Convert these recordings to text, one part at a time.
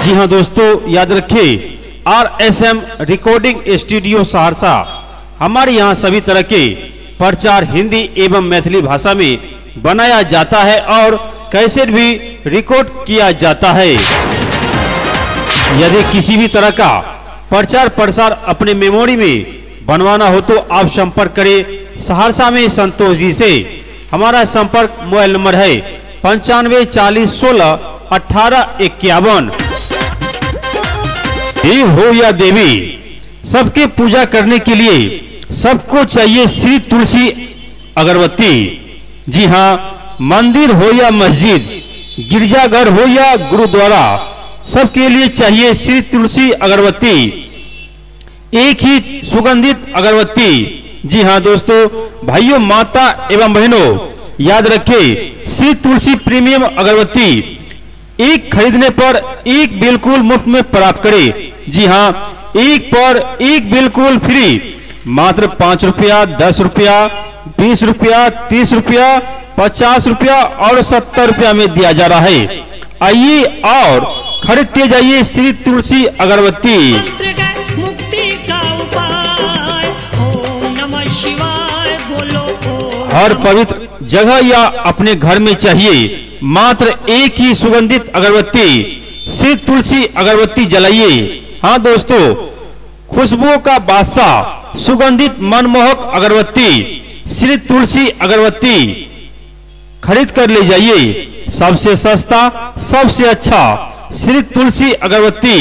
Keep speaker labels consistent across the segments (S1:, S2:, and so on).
S1: जी हाँ दोस्तों, याद रखिए RSM रिकॉर्डिंग स्टूडियो सहरसा। हमारे यहाँ सभी तरह के प्रचार हिंदी एवं मैथिली भाषा में बनाया जाता है और कैसेट भी रिकॉर्ड किया जाता है। यदि किसी भी तरह का प्रचार प्रसार अपने मेमोरी में बनवाना हो तो आप संपर्क करें सहरसा में संतोष जी से। हमारा संपर्क मोबाइल नंबर है 95 40 16 18 51। देव हो या देवी, सबके पूजा करने के लिए सबको चाहिए श्री तुलसी अगरबत्ती। जी हाँ, मंदिर हो या मस्जिद, गिरजाघर हो या गुरुद्वारा, सबके लिए चाहिए श्री तुलसी अगरबत्ती, एक ही सुगंधित अगरबत्ती। जी हाँ दोस्तों, भाइयों, माता एवं बहनों, याद रखें श्री तुलसी प्रीमियम अगरबत्ती एक खरीदने पर एक बिल्कुल मुफ्त में प्राप्त करें। जी हाँ, एक पर एक बिल्कुल फ्री, मात्र 5 रुपया, 10 रुपया, 20 रुपया, 30 रुपया, 50 रुपया और 70 रुपया में दिया जा रहा है। आइए और खरीदते जाइए श्री तुलसी अगरबत्ती। हर पवित्र जगह या अपने घर में चाहिए मात्र एक ही सुगंधित अगरबत्ती, श्री तुलसी अगरबत्ती जलाइए। हाँ दोस्तों, खुशबुओं का बादशाह सुगंधित मनमोहक अगरबत्ती श्री तुलसी अगरबत्ती खरीद कर ले जाइए। सबसे सस्ता, सबसे अच्छा श्री तुलसी अगरबत्ती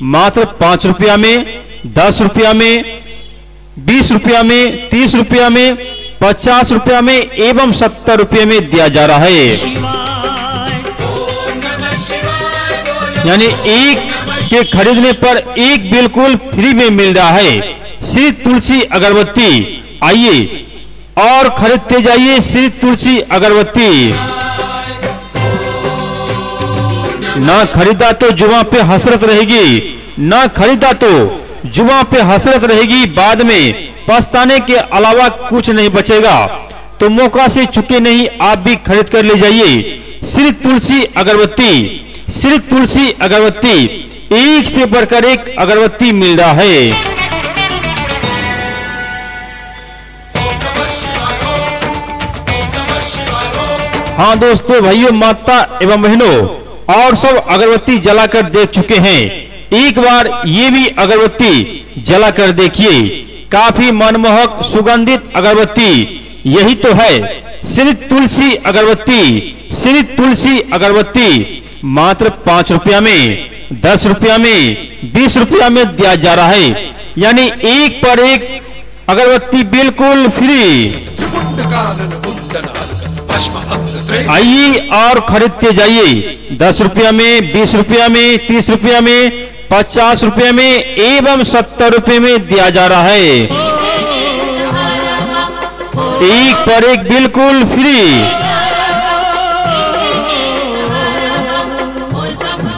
S1: मात्र 5 रुपया में, 10 रुपया में, 20 रुपया में, 30 रुपया में, 50 रुपया में एवं 70 रुपये में दिया जा रहा है। यानी एक के खरीदने पर एक बिल्कुल फ्री में मिल रहा है श्री तुलसी अगरबत्ती। आइए और खरीदते जाइए श्री तुलसी अगरबत्ती। ना खरीदा तो जुबां पे हसरत रहेगी, ना खरीदा तो जुबां पे हसरत रहेगी, बाद में पछताने के अलावा कुछ नहीं बचेगा। तो मौका से चुके नहीं, आप भी खरीद कर ले जाइए श्री तुलसी अगरबत्ती। श्री तुलसी अगरबत्ती, एक से बढ़कर एक अगरबत्ती मिल रहा है। हाँ दोस्तों, भाइयों, माता एवं बहनों, और सब अगरबत्ती जलाकर देख चुके हैं। एक बार ये भी अगरबत्ती जलाकर देखिए, काफी मनमोहक सुगंधित अगरबत्ती यही तो है श्री तुलसी अगरबत्ती। श्री तुलसी अगरबत्ती मात्र 5 रुपया में, 10 रुपया में, 20 रुपया में दिया जा रहा है। यानी एक पर एक अगरबत्ती बिल्कुल फ्री। आइए और खरीदते जाइए 10 रुपया में, 20 रुपया में, 30 रुपया में, 50 रुपये में एवं 70 रुपये में दिया जा रहा है। एक पर एक बिल्कुल फ्री।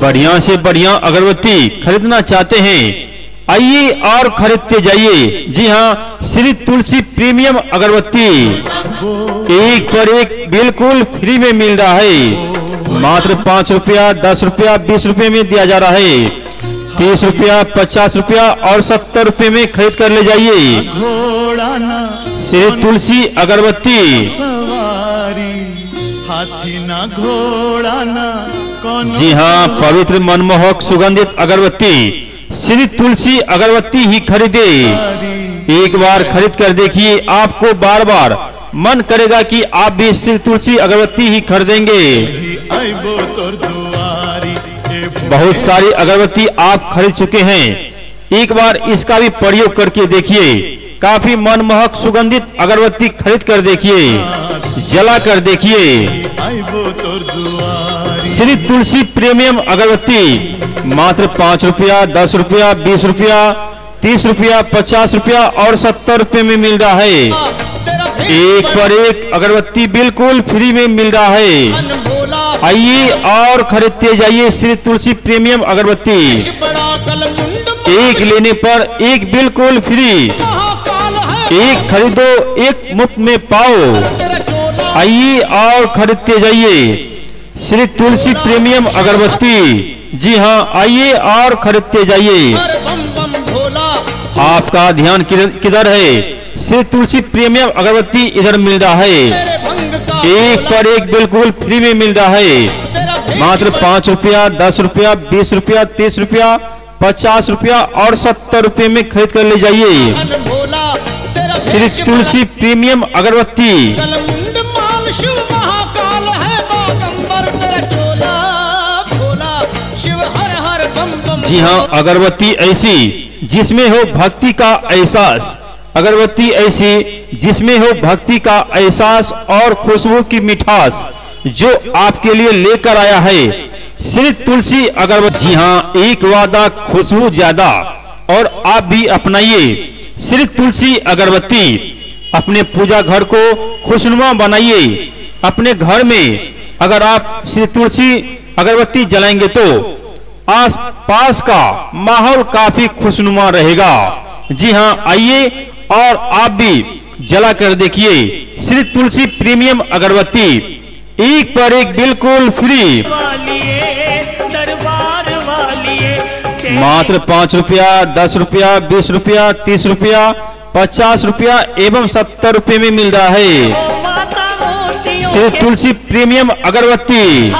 S1: बढ़िया से बढ़िया अगरबत्ती खरीदना चाहते हैं, आइए और खरीदते जाइए। जी हाँ, श्री तुलसी प्रीमियम अगरबत्ती एक पर एक बिल्कुल फ्री में मिल रहा है। मात्र 5 रुपया, 10 रुपया, 20 रुपये में दिया जा रहा है। 30 रुपया, 50 रुपया और 70 रुपये में खरीद कर ले जाइए श्री तुलसी अगरबत्ती। जी हाँ, पवित्र मनमोहक सुगंधित अगरबत्ती श्री तुलसी अगरबत्ती ही खरीदे। एक बार खरीद कर देखिए, आपको बार बार मन करेगा कि आप भी श्री तुलसी अगरबत्ती ही खरीदेंगे। बहुत सारी अगरबत्ती आप खरीद चुके हैं, एक बार इसका भी प्रयोग करके देखिए। काफी मनमोहक सुगंधित अगरबत्ती खरीद कर देखिए, जला कर देखिए। श्री तुलसी प्रीमियम अगरबत्ती मात्र 5 रुपया, 10 रुपया, 20 रुपया, 30 रुपया, 50 रुपया और 70 रुपये में मिल रहा है। एक पर एक अगरबत्ती बिल्कुल फ्री में मिल रहा है। आइए और खरीदते जाइए श्री तुलसी प्रीमियम अगरबत्ती। एक लेने पर एक बिल्कुल फ्री, एक खरीदो एक मुफ्त में पाओ। आइए और खरीदते जाइए श्री तुलसी प्रीमियम अगरबत्ती। जी हाँ, आइए और खरीदते जाइए। आपका ध्यान किधर है? श्री तुलसी प्रीमियम अगरबत्ती इधर मिल रहा है, एक पर एक बिल्कुल फ्री में मिल रहा है। मात्र 5 रुपया, 10 रुपया, 20 रुपया, 30 रुपया, 50 रुपया और 70 रुपये में खरीद कर ले जाइए। श्री तुलसी प्रीमियम अगरबत्ती। जी हाँ, अगरबत्ती ऐसी जिसमें हो भक्ति का एहसास, अगरबत्ती ऐसी जिसमें हो भक्ति का एहसास और खुशबू की मिठास, जो आपके लिए लेकर आया है श्री तुलसी अगरबत्ती। जी हाँ, एक वादा खुशबू ज्यादा, और आप भी अपनाइए श्री तुलसी अगरबत्ती। अपने पूजा घर को खुशनुमा बनाइए। अपने घर में अगर आप श्री तुलसी अगरबत्ती जलाएंगे तो आस पास का माहौल काफी खुशनुमा रहेगा। जी हाँ, आइए और आप भी जला कर देखिए श्री तुलसी प्रीमियम अगरबत्ती, एक पर एक बिल्कुल फ्री। मात्र 5 रुपया, 10 रुपया, 20 रुपया, 30 रुपया, 50 रुपया एवं 70 रुपये में मिल रहा है श्री तुलसी प्रीमियम अगरबत्ती।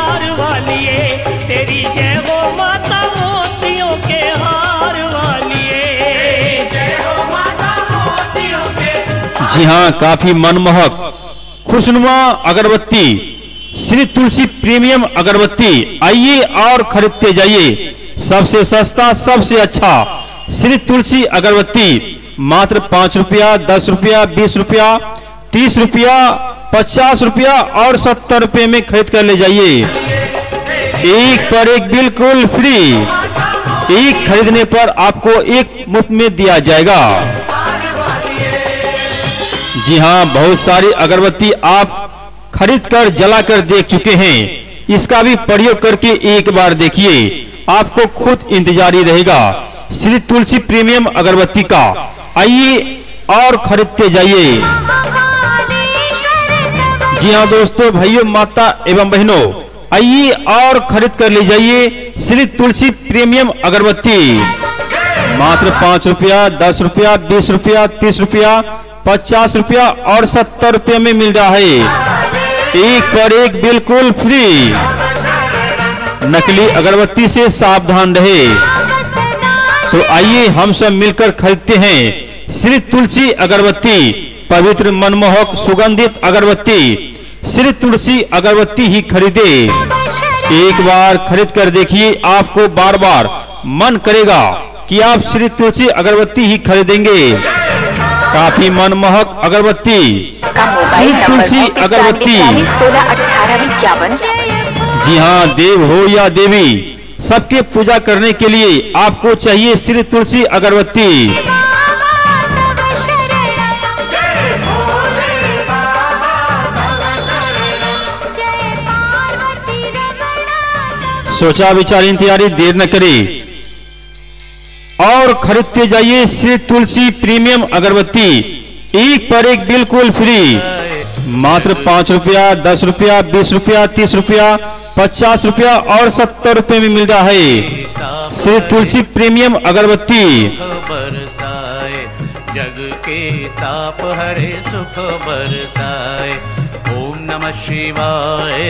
S1: जी हाँ, काफी मनमोहक खुशनुमा अगरबत्ती श्री तुलसी प्रीमियम अगरबत्ती, आइए और खरीदते जाइए। सबसे सस्ता, सबसे अच्छा श्री तुलसी अगरबत्ती मात्र 5 रुपया, 10 रुपया, 20 रुपया, 30 रुपया, 50 रुपया और 70 रुपये में खरीद कर ले जाइए। एक पर एक बिल्कुल फ्री। एक खरीदने पर आपको एक मुफ्त में दिया जाएगा। जी हाँ, बहुत सारी अगरबत्ती आप खरीद कर जला कर देख चुके हैं। इसका भी प्रयोग करके एक बार देखिए, आपको खुद इंतजारी रहेगा श्री तुलसी प्रीमियम अगरबत्ती का। आइए और खरीदते जाइए। जी हाँ दोस्तों, भाइयों, माता एवं बहनों, आइए और खरीद कर ले जाइए श्री तुलसी प्रीमियम अगरबत्ती। मात्र 5 रुपया, 10 रुपया, 20 रुपया, 30 रुपया, 50 रुपया और 70 रुपये में मिल रहा है, एक पर एक बिल्कुल फ्री। नकली अगरबत्ती से सावधान रहे। तो आइए हम सब मिलकर खरीदते हैं श्री तुलसी अगरबत्ती, पवित्र मनमोहक सुगंधित अगरबत्ती। श्री तुलसी अगरबत्ती ही खरीदे। एक बार खरीद कर देखिए, आपको बार बार मन करेगा कि आप श्री तुलसी अगरबत्ती ही खरीदेंगे। काफी मनमोहक अगरबत्ती श्री तुलसी अगरबत्ती। जी हाँ, देव हो या देवी, सबके पूजा करने के लिए आपको चाहिए श्री तुलसी अगरबत्ती। सोचा विचारी तैयारी देर न करें और खरीदते जाइए श्री तुलसी प्रीमियम अगरबत्ती, एक पर एक बिल्कुल फ्री। मात्र 5 रुपया, 10 रुपया, 20 रुपया, 30 रुपया, 50 रुपया और 70 रुपये में मिल रहा है श्री तुलसी प्रीमियम अगरबत्ती।
S2: जग के ताप हरे सुख बरसाए। ओम नमः शिवाय।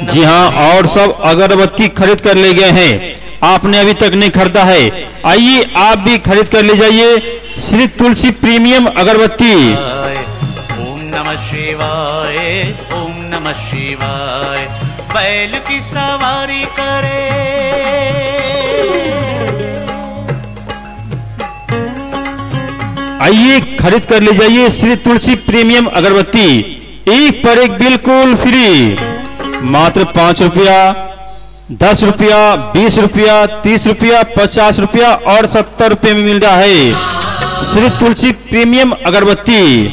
S1: जी हाँ, और सब अगरबत्ती खरीद कर ले गए हैं, आपने अभी तक नहीं खरीदा है। आइए आप भी खरीद कर ले जाइए श्री तुलसी प्रीमियम अगरबत्ती।
S2: ओम नमः शिवाय, ओम नमः शिवाय। बैल की सवारी करे,
S1: आइए खरीद कर ले जाइए श्री तुलसी प्रीमियम अगरबत्ती, एक पर एक बिल्कुल फ्री। मात्र 5 रुपया, 10 रुपया, 20 रुपया, 30 रुपया, 50 रुपया और 70 रुपये में मिल रहा है श्री तुलसी प्रीमियम अगरबत्ती।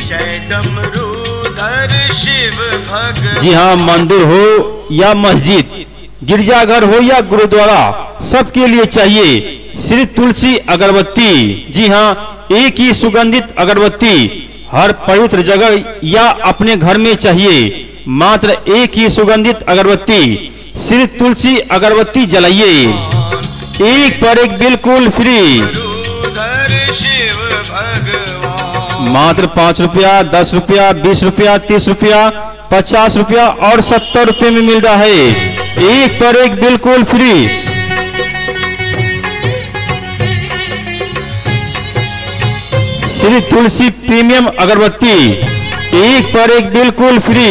S1: जी हाँ, मंदिर हो या मस्जिद, गिरजाघर हो या गुरुद्वारा, सबके लिए चाहिए श्री तुलसी अगरबत्ती। जी हाँ, एक ही सुगंधित अगरबत्ती हर पवित्र जगह या अपने घर में चाहिए। मात्र एक ही सुगंधित अगरबत्ती श्री तुलसी अगरबत्ती जलाइए, एक पर एक बिल्कुल फ्री।
S3: शिव भगवान
S1: मात्र 5 रुपया, 10 रुपया, 20 रुपया, 30 रुपया, 50 रुपया और 70 रुपये में मिल रहा है, एक पर एक बिल्कुल फ्री। श्री तुलसी प्रीमियम अगरबत्ती, एक पर एक बिल्कुल फ्री।